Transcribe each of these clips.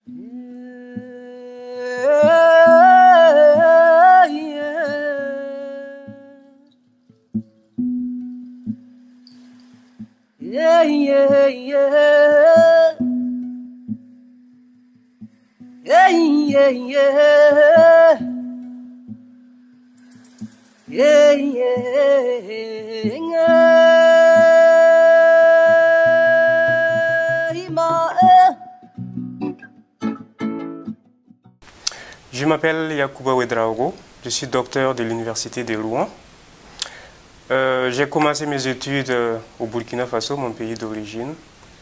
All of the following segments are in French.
Yeah, yeah, yeah. Yeah, yeah, yeah. Yeah, yeah. Je m'appelle Yacouba Ouedraogo, je suis docteur de l'Université de Rouen. J'ai commencé mes études au Burkina Faso, mon pays d'origine.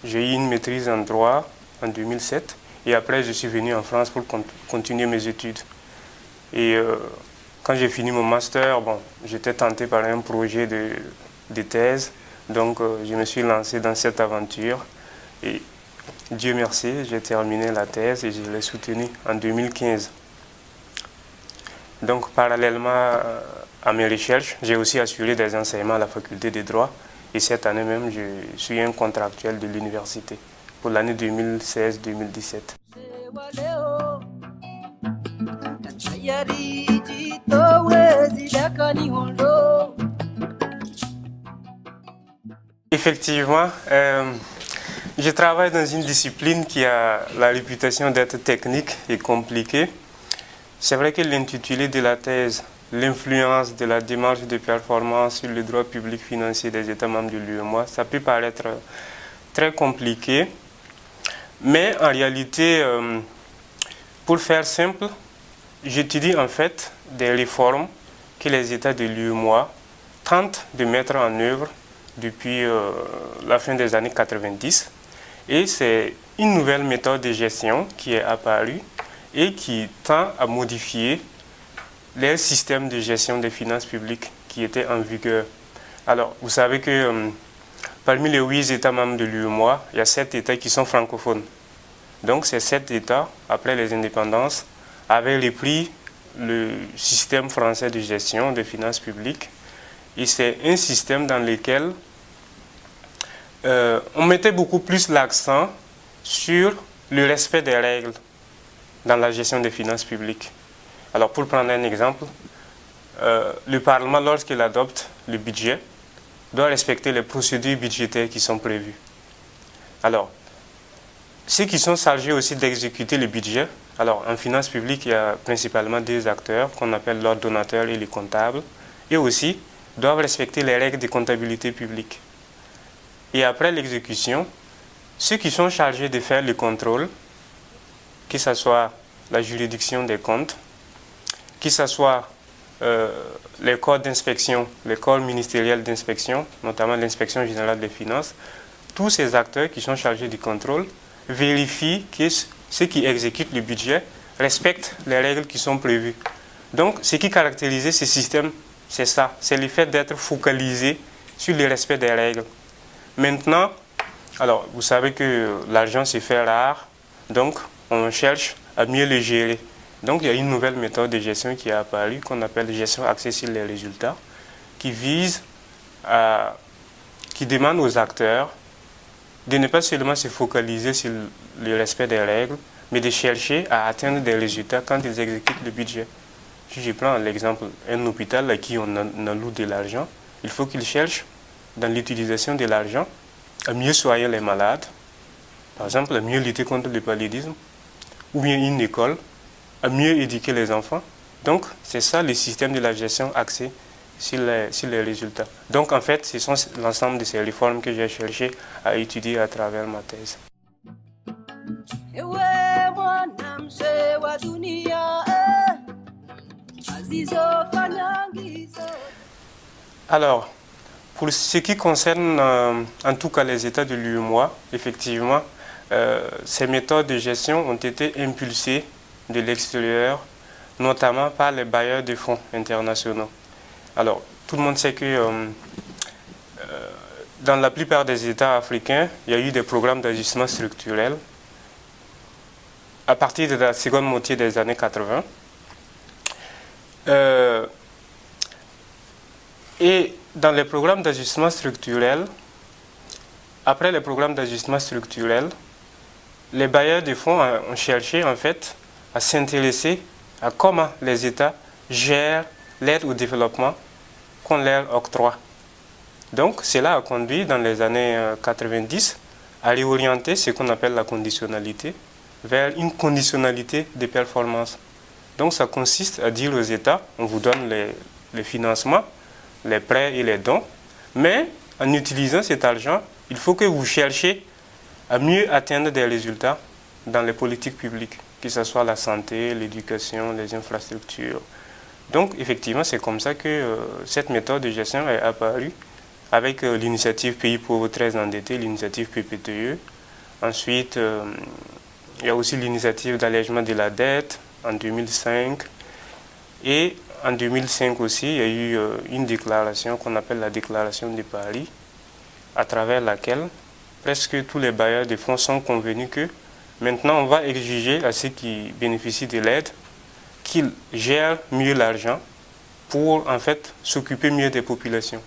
J'ai eu une maîtrise en droit en 2007 et après je suis venu en France pour continuer mes études. Et quand j'ai fini mon master, j'étais tenté par un projet de thèse, donc je me suis lancé dans cette aventure et Dieu merci, j'ai terminé la thèse et je l'ai soutenue en 2015. Donc, parallèlement à mes recherches, j'ai aussi assuré des enseignements à la faculté de droit. Et cette année même, je suis un contractuel de l'université pour l'année 2016-2017. Effectivement, je travaille dans une discipline qui a la réputation d'être technique et compliquée. C'est vrai que l'intitulé de la thèse, l'influence de la démarche de performance sur le droit public financier des États membres de l'UEMOA, ça peut paraître très compliqué, mais en réalité, pour faire simple, j'étudie en fait des réformes que les États de l'UEMOA tentent de mettre en œuvre depuis la fin des années 90, et c'est une nouvelle méthode de gestion qui est apparue et qui tend à modifier les systèmes de gestion des finances publiques qui étaient en vigueur. Alors, vous savez que parmi les 8 États membres de l'UEMOA, il y a 7 États qui sont francophones. Donc, ces 7 États, après les indépendances, avaient repris le système français de gestion des finances publiques. Et c'est un système dans lequel on mettait beaucoup plus l'accent sur le respect des règles dans la gestion des finances publiques. Alors, pour prendre un exemple, le Parlement, lorsqu'il adopte le budget, doit respecter les procédures budgétaires qui sont prévues. Alors, ceux qui sont chargés aussi d'exécuter le budget, alors en finances publiques, il y a principalement 2 acteurs qu'on appelle l'ordonnateur et les comptables, et aussi doivent respecter les règles de comptabilité publique. Et après l'exécution, ceux qui sont chargés de faire le contrôle, que ce soit la juridiction des comptes, que ce soit les corps d'inspection, les corps ministériels d'inspection, notamment l'inspection générale des finances, tous ces acteurs qui sont chargés du contrôle vérifient que ceux qui exécutent le budget respectent les règles qui sont prévues. Donc, ce qui caractérisait ce système, c'est ça, c'est le fait d'être focalisé sur le respect des règles. Maintenant, alors, vous savez que l'argent se fait rare, donc on cherche à mieux le gérer. Donc il y a une nouvelle méthode de gestion qui est apparue qu'on appelle gestion axée sur les résultats, qui demande aux acteurs de ne pas seulement se focaliser sur le respect des règles, mais de chercher à atteindre des résultats quand ils exécutent le budget. Si je prends l'exemple d'un hôpital à qui on alloue de l'argent, il faut qu'il cherche dans l'utilisation de l'argent à mieux soigner les malades, par exemple à mieux lutter contre le paludisme, ou bien une école, à mieux éduquer les enfants. Donc, c'est ça le système de la gestion axé sur les résultats. Donc, en fait, ce sont l'ensemble de ces réformes que j'ai cherché à étudier à travers ma thèse. Alors, pour ce qui concerne en tout cas les États de l'UEMOA, effectivement, ces méthodes de gestion ont été impulsées de l'extérieur, notamment par les bailleurs de fonds internationaux. Alors, tout le monde sait que dans la plupart des États africains, il y a eu des programmes d'ajustement structurel à partir de la seconde moitié des années 80. Et dans les programmes d'ajustement structurel, après les programmes d'ajustement structurel, les bailleurs de fonds ont cherché en fait à s'intéresser à comment les États gèrent l'aide au développement qu'on leur octroie. Donc cela a conduit dans les années 90 à réorienter ce qu'on appelle la conditionnalité vers une conditionnalité de performance. Donc ça consiste à dire aux États, on vous donne les financements, les prêts et les dons, mais en utilisant cet argent, il faut que vous cherchiez à mieux atteindre des résultats dans les politiques publiques, que ce soit la santé, l'éducation, les infrastructures. Donc effectivement, c'est comme ça que cette méthode de gestion est apparue avec l'initiative Pays pauvres très endettés, l'initiative PPTE. Ensuite, il y a aussi l'initiative d'allègement de la dette en 2005. Et en 2005 aussi, il y a eu une déclaration qu'on appelle la déclaration de Paris, à travers laquelle presque tous les bailleurs de fonds sont convenus que maintenant on va exiger à ceux qui bénéficient de l'aide qu'ils gèrent mieux l'argent pour en fait s'occuper mieux des populations.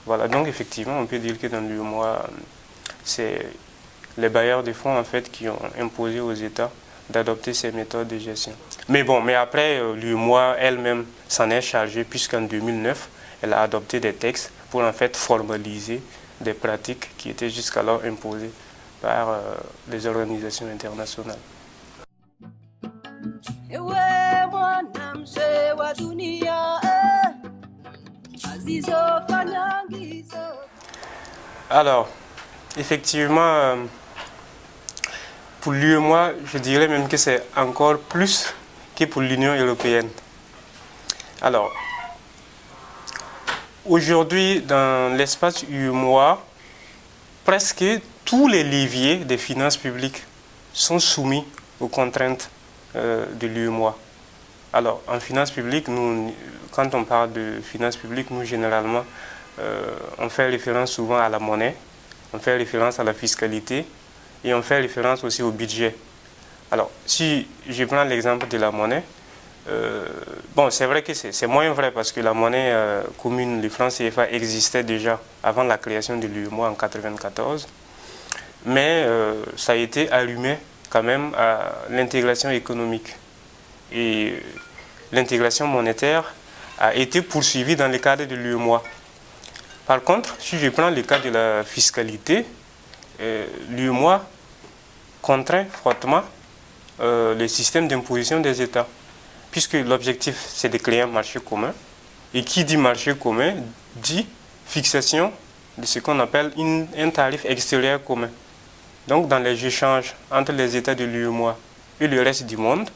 Voilà, donc effectivement on peut dire que dans l'UEMOA, c'est les bailleurs de fonds en fait qui ont imposé aux États d'adopter ces méthodes de gestion. Mais bon, mais après l'UEMOA elle-même s'en est chargée puisqu'en 2009 elle a adopté des textes pour en fait formaliser des pratiques qui étaient jusqu'alors imposées par les organisations internationales. Alors, effectivement, pour l'UEMOA, je dirais même que c'est encore plus que pour l'Union européenne. Alors, aujourd'hui, dans l'espace UEMOA, presque tous les leviers des finances publiques sont soumis aux contraintes de l'UEMOA. Alors, en finances publiques, nous, quand on parle de finances publiques, nous, généralement, on fait référence souvent à la monnaie, on fait référence à la fiscalité et on fait référence aussi au budget. Alors, si je prends l'exemple de la monnaie, bon, c'est vrai que c'est moins vrai parce que la monnaie commune, le franc CFA, existait déjà avant la création de l'UEMOA en 1994, mais ça a été allumé quand même à l'intégration économique. Et l'intégration monétaire a été poursuivie dans le cadre de l'UEMOA. Par contre, si je prends le cas de la fiscalité, l'UEMOA contraint fortement le système d'imposition des États, puisque l'objectif, c'est de créer un marché commun. Et qui dit marché commun, dit fixation de ce qu'on appelle un tarif extérieur commun. Donc, dans les échanges entre les États de l'UEMOA et le reste du monde,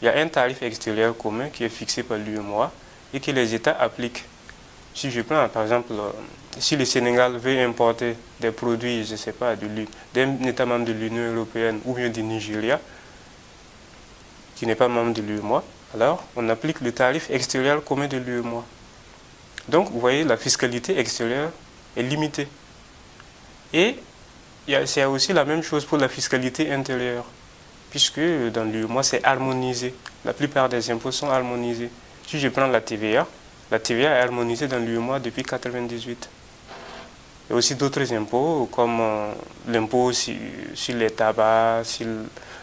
il y a un tarif extérieur commun qui est fixé par l'UEMOA et que les États appliquent. Si je prends, par exemple, si le Sénégal veut importer des produits, je ne sais pas, d'un État membre de l'Union européenne ou bien du Nigeria, qui n'est pas membre de l'UEMOA, alors on applique le tarif extérieur commun de l'UEMOA. Donc, vous voyez, la fiscalité extérieure est limitée. Et c'est aussi la même chose pour la fiscalité intérieure, puisque dans l'UEMOA, c'est harmonisé. La plupart des impôts sont harmonisés. Si je prends la TVA est harmonisée dans l'UEMOA depuis 1998. Il y a aussi d'autres impôts, comme l'impôt sur les tabacs, sur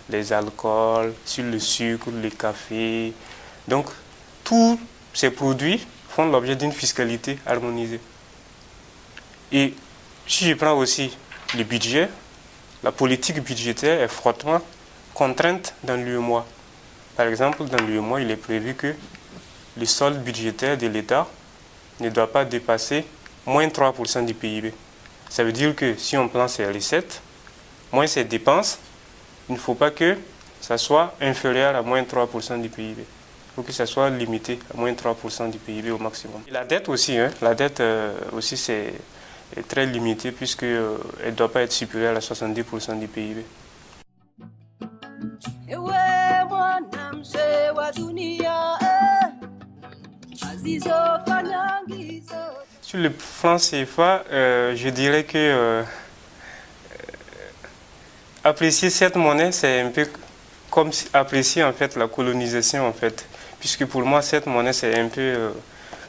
les alcools, sur le sucre, le café. Donc, tous ces produits font l'objet d'une fiscalité harmonisée. Et si je prends aussi le budget, la politique budgétaire est fortement contrainte dans l'UEMOA. Par exemple, dans l'UEMOA, il est prévu que le solde budgétaire de l'État ne doit pas dépasser moins 3% du PIB. Ça veut dire que si on prend ses recettes, moins ses dépenses, il ne faut pas que ça soit inférieur à moins 3% du PIB. Il faut que ça soit limité à moins 3% du PIB au maximum. Et la dette aussi, la dette aussi est très limitée puisqu'elle ne doit pas être supérieure à 70% du PIB. Sur le franc CFA, je dirais que apprécier cette monnaie, c'est un peu comme apprécier en fait la colonisation en fait, puisque pour moi cette monnaie c'est un peu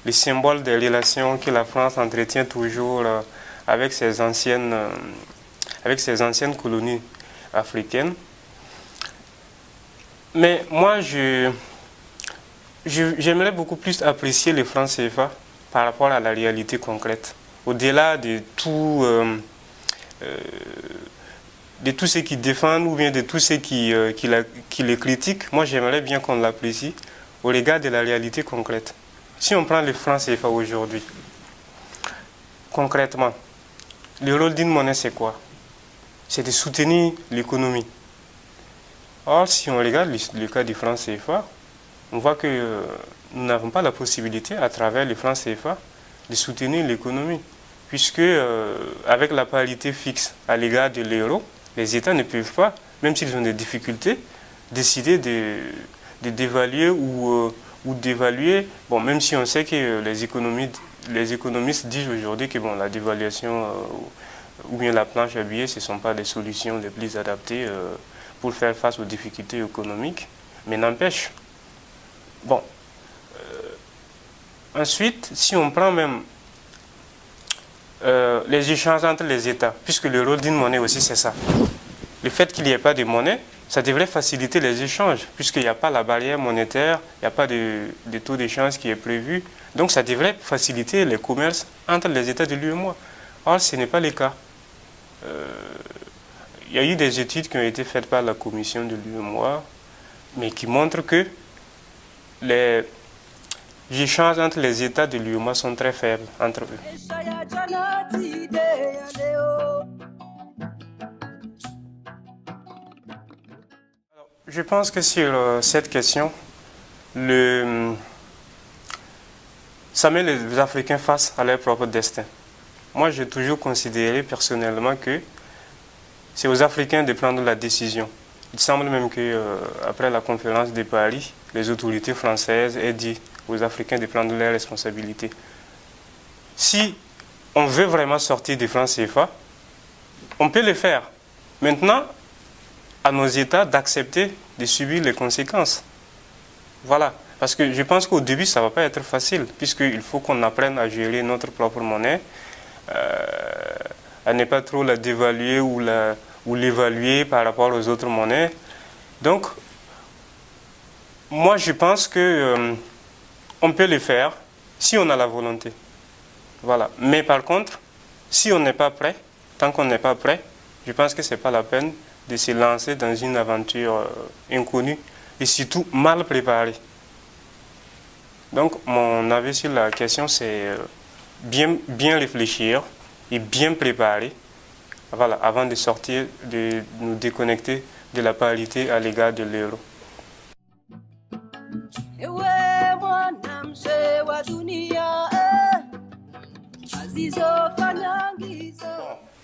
le symbole des relations que la France entretient toujours avec ses anciennes colonies africaines. Mais moi, j'aimerais beaucoup plus apprécier les francs CFA par rapport à la réalité concrète. Au-delà de tous ceux qui défendent ou bien de tous ceux qui les critiquent, moi j'aimerais bien qu'on l'apprécie au regard de la réalité concrète. Si on prend les francs CFA aujourd'hui, concrètement, le rôle d'une monnaie c'est quoi? C'est de soutenir l'économie. Or, si on regarde le cas du franc CFA, on voit que nous n'avons pas la possibilité, à travers les francs CFA, de soutenir l'économie. Puisque, avec la parité fixe à l'égard de l'euro, les États ne peuvent pas, même s'ils ont des difficultés, décider de dévaluer ou d'évaluer. Bon, même si on sait que les économistes disent aujourd'hui que bon, la dévaluation ou bien la planche à billets, ce ne sont pas les solutions les plus adaptées pour faire face aux difficultés économiques. Mais n'empêche, bon, ensuite, si on prend même les échanges entre les États, puisque le rôle d'une monnaie aussi c'est ça. Le fait qu'il n'y ait pas de monnaie, ça devrait faciliter les échanges, puisqu'il n'y a pas la barrière monétaire, il n'y a pas de taux d'échange qui est prévu. Donc ça devrait faciliter les commerces entre les États de l'UEMOA. Or, ce n'est pas le cas. Il y a eu des études qui ont été faites par la commission de l'UEMOA, mais qui montrent que les échanges entre les États de l'UEMOA sont très faibles entre eux. Je pense que sur cette question, ça met les Africains face à leur propre destin. Moi, j'ai toujours considéré personnellement que c'est aux Africains de prendre la décision. Il semble même qu'après la conférence de Paris, les autorités françaises aient dit aux Africains de prendre leurs responsabilités. Si on veut vraiment sortir des francs CFA, on peut le faire. Maintenant, à nos États d'accepter de subir les conséquences. Voilà. Parce que je pense qu'au début, ça ne va pas être facile, puisqu'il faut qu'on apprenne à gérer notre propre monnaie, à ne pas trop la dévaluer ou l'évaluer par rapport aux autres monnaies. Donc, moi, je pense que on peut le faire si on a la volonté. Voilà. Mais par contre, si on n'est pas prêt, tant qu'on n'est pas prêt, je pense que ce n'est pas la peine de se lancer dans une aventure inconnue et surtout mal préparée. Donc, mon avis sur la question, c'est bien réfléchir et bien préparer, voilà, avant de sortir, de nous déconnecter de la parité à l'égard de l'euro.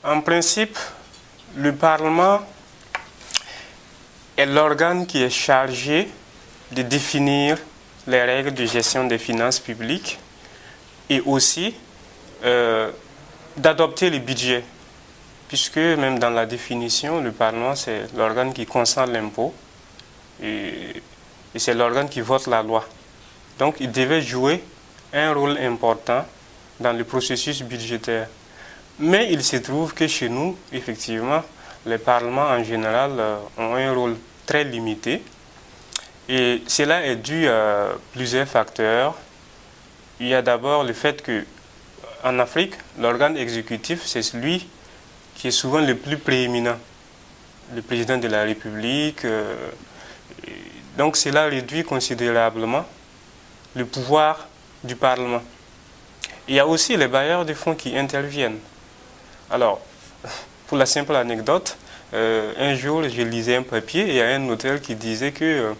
En principe, le Parlement est l'organe qui est chargé de définir les règles de gestion des finances publiques et aussi d'adopter le budget, puisque même dans la définition, le Parlement, c'est l'organe qui consent l'impôt et c'est l'organe qui vote la loi. Donc, il devait jouer un rôle important dans le processus budgétaire. Mais il se trouve que chez nous, effectivement, les parlements en général ont un rôle très limité. Et cela est dû à plusieurs facteurs. Il y a d'abord le fait qu'en Afrique, l'organe exécutif, c'est celui qui est souvent le plus prééminent. Le président de la République. Donc cela réduit considérablement le pouvoir du Parlement. Il y a aussi les bailleurs de fonds qui interviennent. Alors, pour la simple anecdote, un jour, je lisais un papier et il y a un notaire qui disait que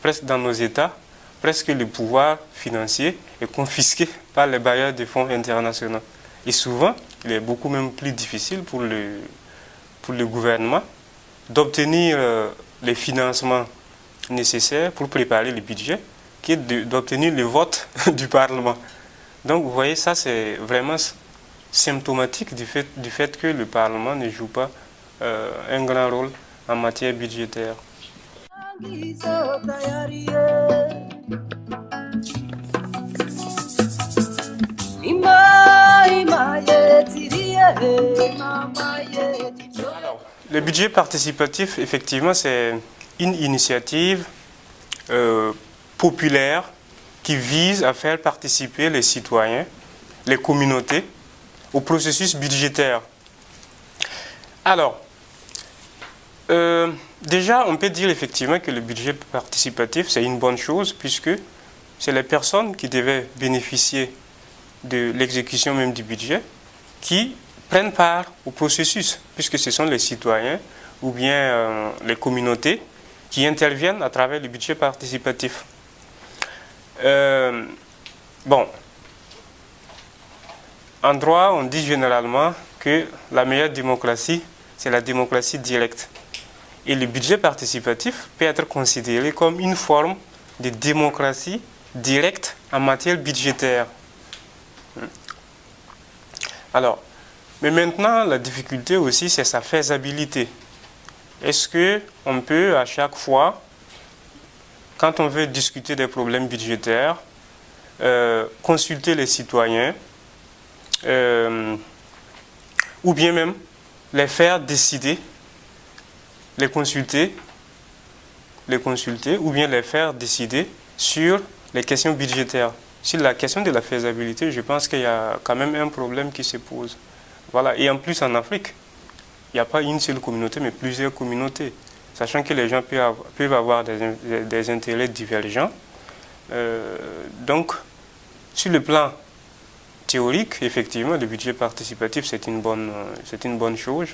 presque dans nos États, presque le pouvoir financier est confisqué par les bailleurs de fonds internationaux. Et souvent, il est beaucoup même plus difficile pour le gouvernement d'obtenir les financements nécessaires pour préparer le budget que d'obtenir le vote du Parlement. Donc, vous voyez, ça, c'est vraiment symptomatique du fait que le Parlement ne joue pas un grand rôle en matière budgétaire. Alors, le budget participatif, effectivement, c'est une initiative populaire qui vise à faire participer les citoyens, les communautés, au processus budgétaire. Alors, déjà, on peut dire effectivement que le budget participatif, c'est une bonne chose, puisque c'est les personnes qui devaient bénéficier de l'exécution même du budget qui prennent part au processus, puisque ce sont les citoyens ou bien les communautés qui interviennent à travers le budget participatif. Bon, en droit, on dit généralement que la meilleure démocratie, c'est la démocratie directe. Et le budget participatif peut être considéré comme une forme de démocratie directe en matière budgétaire. Alors, mais maintenant, la difficulté aussi, c'est sa faisabilité. Est-ce qu'on peut, à chaque fois, quand on veut discuter des problèmes budgétaires, consulter les citoyens, ou bien même les faire décider, les consulter, ou bien les faire décider sur les questions budgétaires. Sur la question de la faisabilité, je pense qu'il y a quand même un problème qui se pose. Voilà. Et en plus, en Afrique, il n'y a pas une seule communauté, mais plusieurs communautés. Sachant que les gens peuvent avoir des intérêts divergents. Donc, sur le plan théorique, effectivement, le budget participatif, c'est une bonne chose.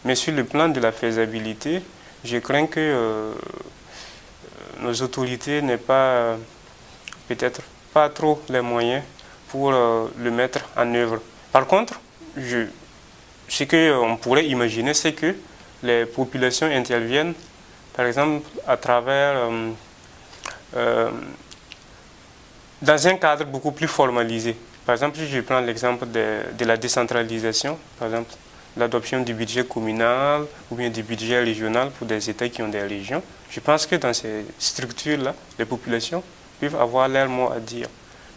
Mais sur le plan de la faisabilité, je crains que nos autorités n'aient pas, peut-être pas trop les moyens pour le mettre en œuvre. Par contre, ce qu'on pourrait imaginer, c'est que les populations interviennent, par exemple, à travers, dans un cadre beaucoup plus formalisé. Par exemple, si je prends l'exemple de la décentralisation, par exemple, l'adoption du budget communal ou bien du budget régional pour des États qui ont des régions, je pense que dans ces structures-là, les populations peuvent avoir leur mot à dire.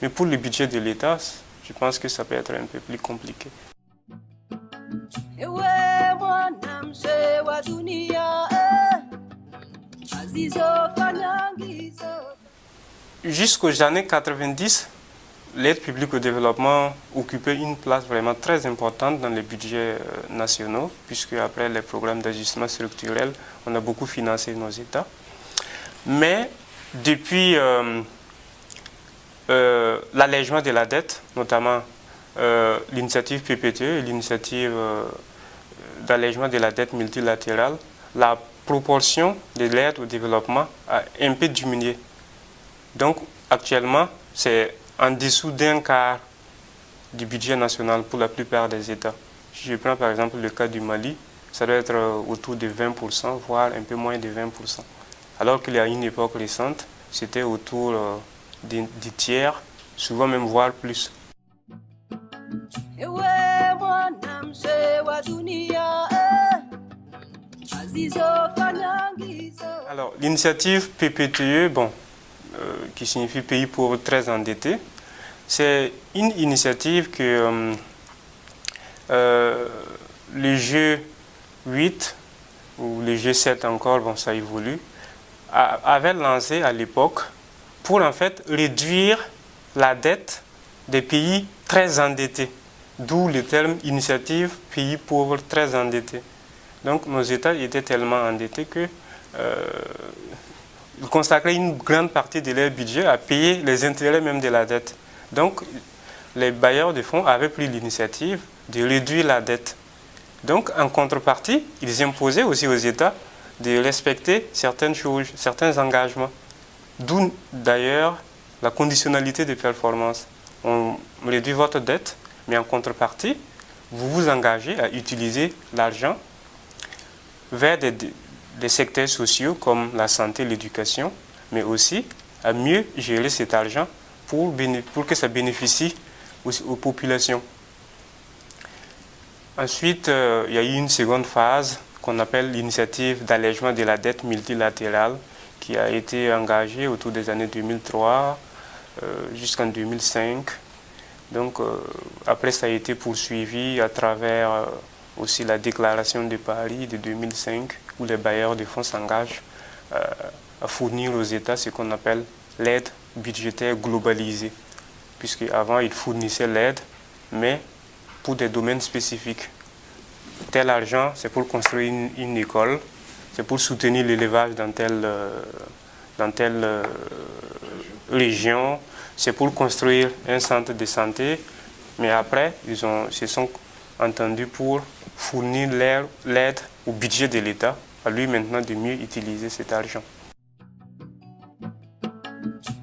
Mais pour le budget de l'État, je pense que ça peut être un peu plus compliqué. Jusqu'aux années 90, l'aide publique au développement occupait une place vraiment très importante dans les budgets nationaux, puisque après les programmes d'ajustement structurel, on a beaucoup financé nos États. Mais depuis l'allègement de la dette, notamment l'initiative PPTE et l'initiative d'allègement de la dette multilatérale, la proportion de l'aide au développement a un peu diminué. Donc actuellement, c'est en dessous d'un quart du budget national pour la plupart des États. Si je prends par exemple le cas du Mali, ça doit être autour de 20%, voire un peu moins de 20%. Alors qu'il y a une époque récente, c'était autour du tiers, souvent même voire plus. Alors, l'initiative PPTE, qui signifie Pays pauvres très endettés, c'est une initiative que le G8 ou le G7 encore, ça évolue, avait lancé à l'époque pour en fait réduire la dette des pays très endettés, d'où le terme initiative Pays pauvres très endettés. Donc nos États étaient tellement endettés que ils consacraient une grande partie de leur budget à payer les intérêts même de la dette. Donc, les bailleurs de fonds avaient pris l'initiative de réduire la dette. Donc, en contrepartie, ils imposaient aussi aux États de respecter certaines choses, certains engagements. D'où d'ailleurs la conditionnalité de performance. On réduit votre dette, mais en contrepartie, vous vous engagez à utiliser l'argent vers des secteurs sociaux comme la santé, l'éducation, mais aussi à mieux gérer cet argent pour que ça bénéficie aux populations. Ensuite, il y a eu une seconde phase qu'on appelle l'initiative d'allègement de la dette multilatérale qui a été engagée autour des années 2003 jusqu'en 2005. Donc, après, ça a été poursuivi à travers aussi la déclaration de Paris de 2005 où les bailleurs de fonds s'engagent à fournir aux États ce qu'on appelle l'aide budgétaire globalisée, puisque avant ils fournissaient l'aide, mais pour des domaines spécifiques. Tel argent, c'est pour construire une école, c'est pour soutenir l'élevage dans telle région, c'est pour construire un centre de santé, mais après, ils se sont entendus pour fournir l'aide au budget de l'État, à lui maintenant de mieux utiliser cet argent.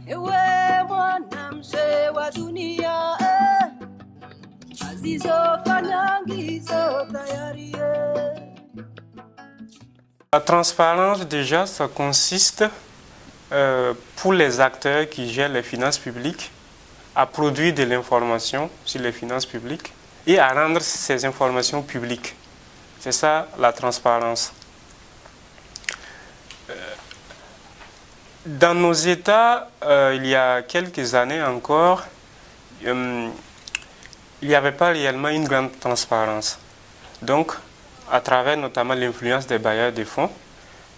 Ewe mwana mzee wa dunia, azizofanya ngizo tayari. La transparence, déjà, ça consiste pour les acteurs qui gèrent les finances publiques à produire de l'information sur les finances publiques et à rendre ces informations publiques. C'est ça la transparence. Dans nos États, il y a quelques années encore, il n'y avait pas réellement une grande transparence. Donc, à travers notamment l'influence des bailleurs de fonds,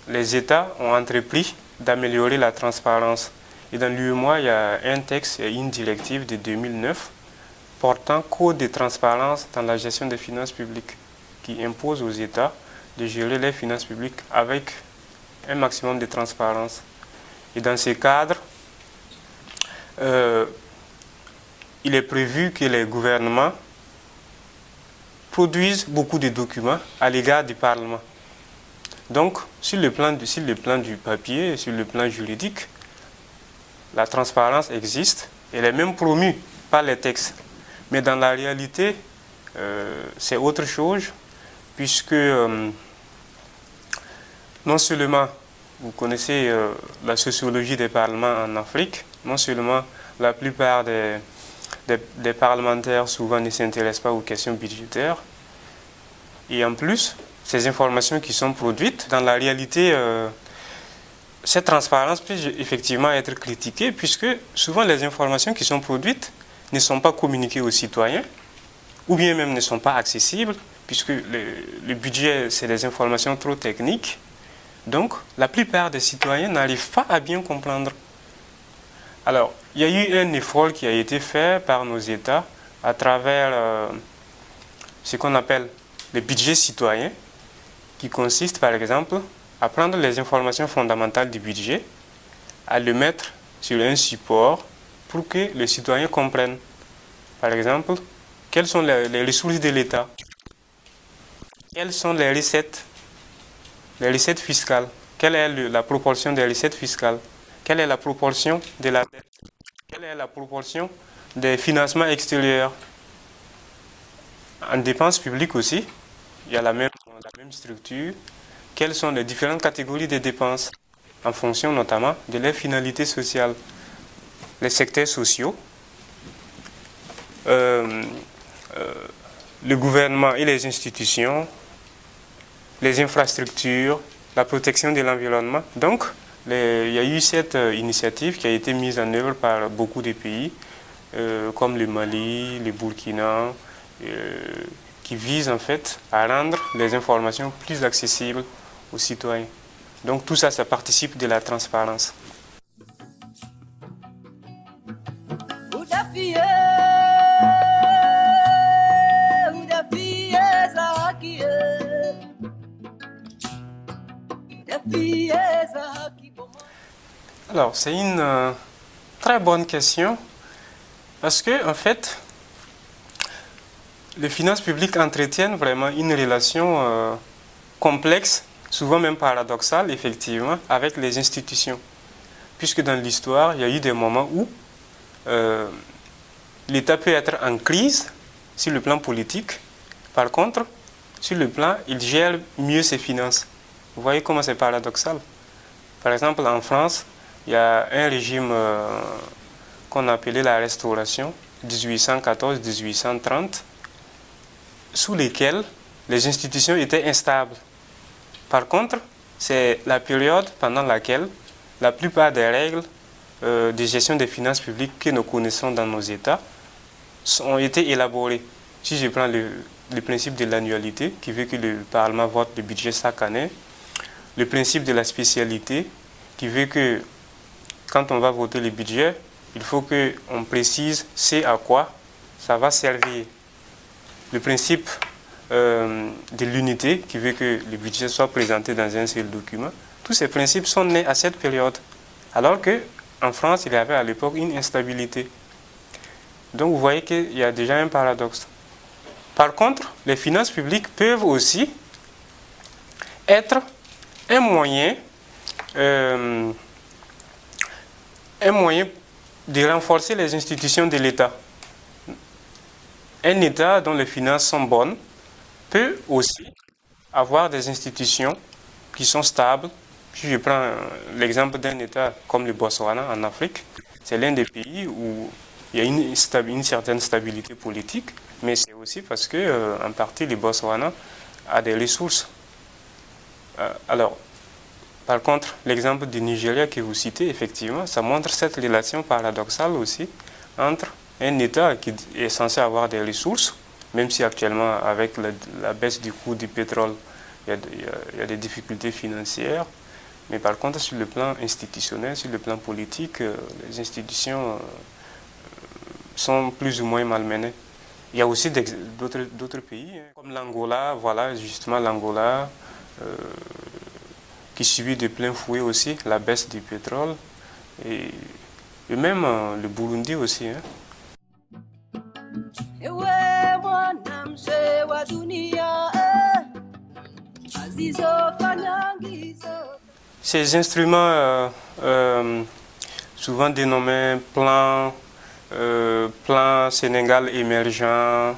les États ont entrepris d'améliorer la transparence. Et dans l'UEMOA, il y a un texte et une directive de 2009 portant code de transparence dans la gestion des finances publiques qui impose aux États de gérer les finances publiques avec un maximum de transparence. Et dans ce cadre, il est prévu que les gouvernements produisent beaucoup de documents à l'égard du Parlement. Donc, sur le plan du papier, sur le plan juridique, la transparence existe, elle est même promue par les textes. Mais dans la réalité, c'est autre chose, puisque non seulement, vous connaissez la sociologie des parlements en Afrique, non seulement la plupart des parlementaires souvent ne s'intéressent pas aux questions budgétaires, et en plus, ces informations qui sont produites, dans la réalité, cette transparence peut effectivement être critiquée, puisque souvent les informations qui sont produites ne sont pas communiquées aux citoyens, ou bien même ne sont pas accessibles, puisque le budget, c'est des informations trop techniques. Donc, la plupart des citoyens n'arrivent pas à bien comprendre. Alors, il y a eu un effort qui a été fait par nos États à travers ce qu'on appelle le budget citoyen, qui consiste par exemple à prendre les informations fondamentales du budget, à le mettre sur un support pour que les citoyens comprennent. Par exemple, quelles sont les ressources de l'État, quelles sont les recettes fiscales, quelle est la proportion des recettes fiscales, quelle est la proportion de la dette, quelle est la proportion des financements extérieurs. En dépenses publiques aussi, il y a la même structure. Quelles sont les différentes catégories de dépenses en fonction notamment de leurs finalités sociales, les secteurs sociaux, le gouvernement et les institutions, les infrastructures, la protection de l'environnement. Donc, il y a eu cette initiative qui a été mise en œuvre par beaucoup de pays, comme le Mali, le Burkina, qui vise en fait à rendre les informations plus accessibles aux citoyens. Donc tout ça, ça participe de la transparence. Alors, c'est une très bonne question parce que, en fait, les finances publiques entretiennent vraiment une relation complexe, souvent même paradoxale, effectivement, avec les institutions. Puisque dans l'histoire, il y a eu des moments où l'État peut être en crise sur le plan politique. Par contre, sur le plan, il gère mieux ses finances. Vous voyez comment c'est paradoxal. Par exemple, en France, il y a un régime qu'on appelait la Restauration, 1814-1830, sous lesquels les institutions étaient instables. Par contre, c'est la période pendant laquelle la plupart des règles de gestion des finances publiques que nous connaissons dans nos États ont été élaborées. Si je prends le principe de l'annualité, qui veut que le Parlement vote le budget chaque année, le principe de la spécialité, qui veut que quand on va voter le budget, il faut qu'on précise c'est à quoi ça va servir. Le principe de l'unité qui veut que le budget soit présenté dans un seul document, tous ces principes sont nés à cette période. Alors qu'en France, il y avait à l'époque une instabilité. Donc vous voyez qu'il y a déjà un paradoxe. Par contre, les finances publiques peuvent aussi être un moyen de renforcer les institutions de l'État. Un État dont les finances sont bonnes peut aussi avoir des institutions qui sont stables. Si je prends l'exemple d'un État comme le Botswana en Afrique, c'est l'un des pays où il y a une certaine stabilité politique, mais c'est aussi parce que, en partie, le Botswana a des ressources. Alors, par contre, l'exemple du Nigeria que vous citez, effectivement, ça montre cette relation paradoxale aussi entre un État qui est censé avoir des ressources, même si actuellement, avec la baisse du coût du pétrole, il y a des difficultés financières. Mais par contre, sur le plan institutionnel, sur le plan politique, les institutions sont plus ou moins malmenées. Il y a aussi d'autres pays, comme l'Angola, voilà, justement l'Angola, qui subit de plein fouet aussi la baisse du pétrole, et même le Burundi aussi. Ces instruments, souvent dénommés plan Sénégal émergent,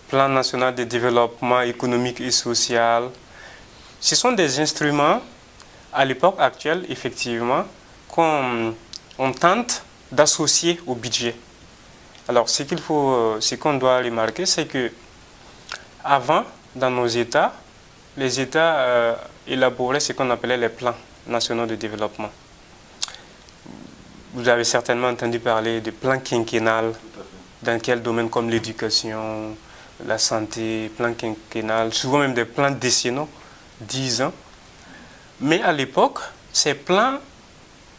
plan national de développement économique et social, ce sont des instruments, à l'époque actuelle, effectivement, qu'on tente d'associer au budget. Alors, ce qu'on doit remarquer, c'est que avant, dans nos États, les États élaboraient ce qu'on appelait les plans nationaux de développement. Vous avez certainement entendu parler de plans quinquennal, dans quel domaine comme l'éducation, la santé, plans quinquennal, souvent même des plans décennaux, 10 ans. Mais à l'époque, ces plans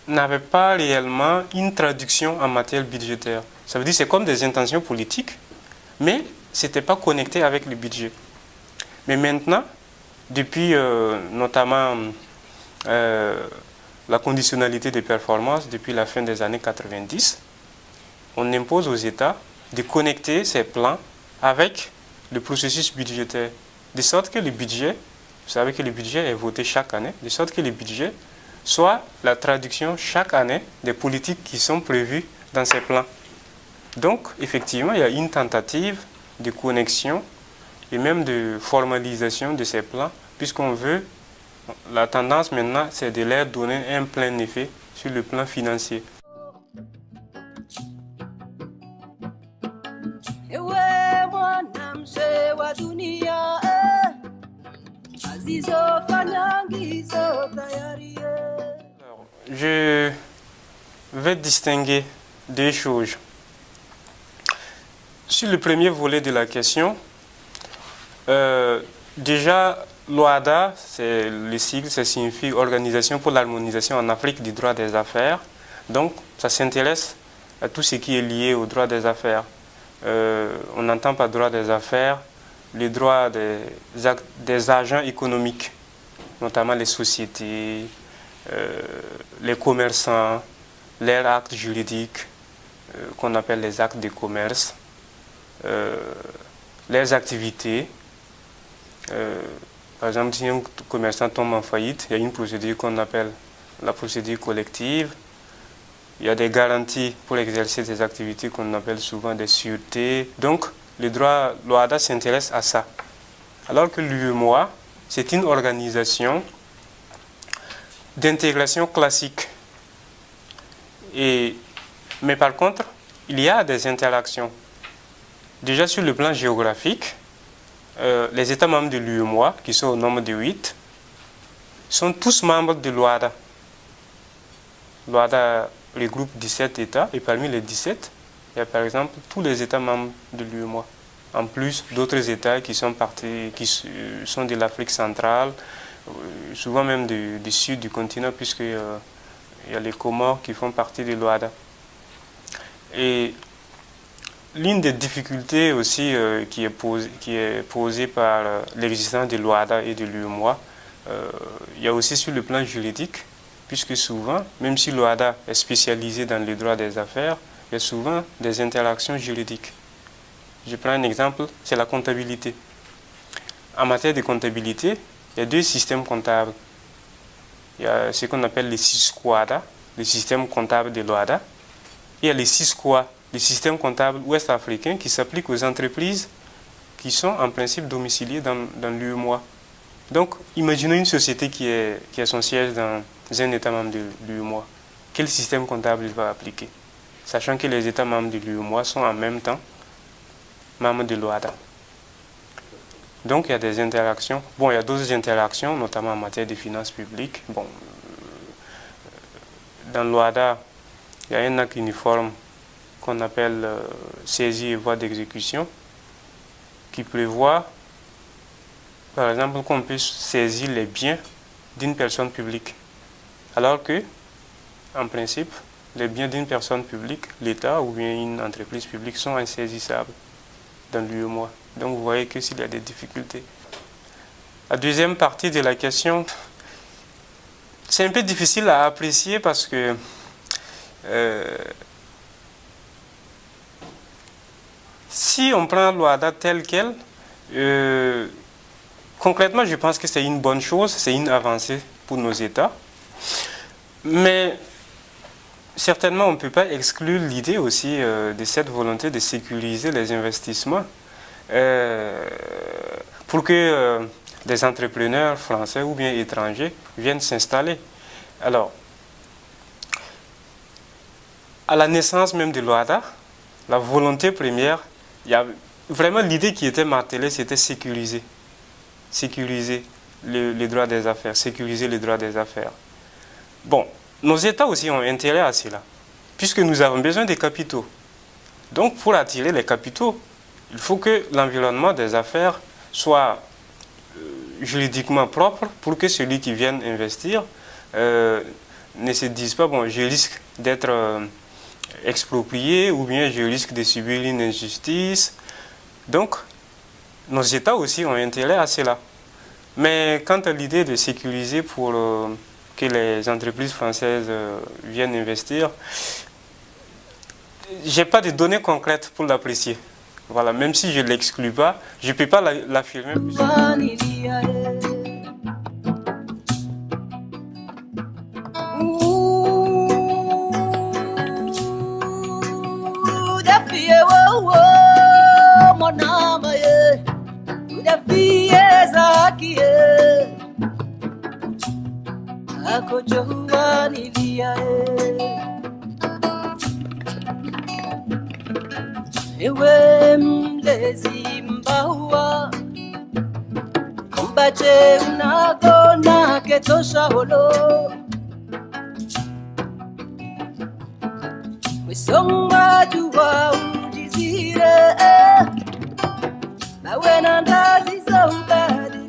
n'avaient pas réellement une traduction en matière budgétaire. Ça veut dire que c'est comme des intentions politiques, mais ce n'était pas connecté avec le budget. Mais maintenant, depuis notamment la conditionnalité des performances, depuis la fin des années 90, on impose aux États de connecter ces plans avec le processus budgétaire, de sorte que le budget, vous savez que le budget est voté chaque année, de sorte que le budget soit la traduction chaque année des politiques qui sont prévues dans ces plans. Donc, effectivement, il y a une tentative de connexion et même de formalisation de ces plans, puisqu'on veut, la tendance maintenant, c'est de leur donner un plein effet sur le plan financier. Je vais distinguer deux choses. Sur le premier volet de la question, déjà, l'OHADA, c'est le sigle, ça signifie Organisation pour l'harmonisation en Afrique du droit des affaires. Donc, ça s'intéresse à tout ce qui est lié au droit des affaires. On n'entend pas droit des affaires, les droits des agents économiques, notamment les sociétés, les commerçants, leurs actes juridiques, qu'on appelle les actes de commerce, leurs activités. Par exemple, si un commerçant tombe en faillite, il y a une procédure qu'on appelle la procédure collective. Il y a des garanties pour exercer des activités qu'on appelle souvent des sûretés. Donc, l'OHADA s'intéresse à ça. Alors que l'UEMOA, c'est une organisation d'intégration classique. Mais par contre, il y a des interactions. Déjà sur le plan géographique, les États membres de l'UEMOA, qui sont au nombre de 8, sont tous membres de l'OHADA. L'OHADA regroupe 17 États, et parmi les 17, il y a par exemple tous les États membres de l'UEMOA, en plus d'autres États qui sont de l'Afrique centrale, souvent même du sud du continent, puisque il y a les Comores qui font partie de l'OHADA. Et l'une des difficultés aussi qui est posée par l'existence de l'OHADA et de l'UEMOA, il y a aussi sur le plan juridique, puisque souvent, même si l'OHADA est spécialisé dans le droit des affaires, il y a souvent des interactions juridiques. Je prends un exemple, c'est la comptabilité. En matière de comptabilité, il y a deux systèmes comptables. Il y a ce qu'on appelle les SISCOADA, le système comptable de l'OHADA, et il y a les SISCOA, le système comptable ouest-africain qui s'applique aux entreprises qui sont en principe domiciliées dans l'UEMOA. Donc, imaginez une société qui a son siège dans un État membre de l'UEMOA. Quel système comptable il va appliquer? Sachant que les États membres de l'UEMOA sont en même temps membres de l'OHADA. Donc, il y a des interactions. Bon, il y a d'autres interactions, notamment en matière de finances publiques. Bon, dans l'OHADA, il y a un acte uniforme qu'on appelle saisie et voie d'exécution, qui prévoit, par exemple, qu'on peut saisir les biens d'une personne publique. Alors que, en principe, les biens d'une personne publique, l'État ou bien une entreprise publique sont insaisissables dans l'UEMOA. Donc vous voyez que s'il y a des difficultés. La deuxième partie de la question, c'est un peu difficile à apprécier parce que si on prend l'OHADA telle qu'elle, concrètement je pense que c'est une bonne chose, c'est une avancée pour nos États. Mais certainement on ne peut pas exclure l'idée aussi de cette volonté de sécuriser les investissements. Pour que des entrepreneurs français ou bien étrangers viennent s'installer. Alors, à la naissance même de l'OHADA, la volonté première, il y a vraiment l'idée qui était martelée, c'était sécuriser les droits des affaires, sécuriser les droits des affaires. Bon, nos États aussi ont intérêt à cela, puisque nous avons besoin des capitaux. Donc, pour attirer les capitaux, il faut que l'environnement des affaires soit juridiquement propre pour que celui qui vient investir ne se dise pas, bon, je risque d'être exproprié ou bien je risque de subir une injustice. Donc, nos États aussi ont intérêt à cela. Mais quant à l'idée de sécuriser pour que les entreprises françaises viennent investir, je n'ai pas de données concrètes pour l'apprécier. Voilà, même si je ne l'exclus pas, je ne peux pas l'affirmer. Ewe mlezi mbawa Mbache unagona ketosha holo Wisonga juwa ujizire Nawe nandazi zombadi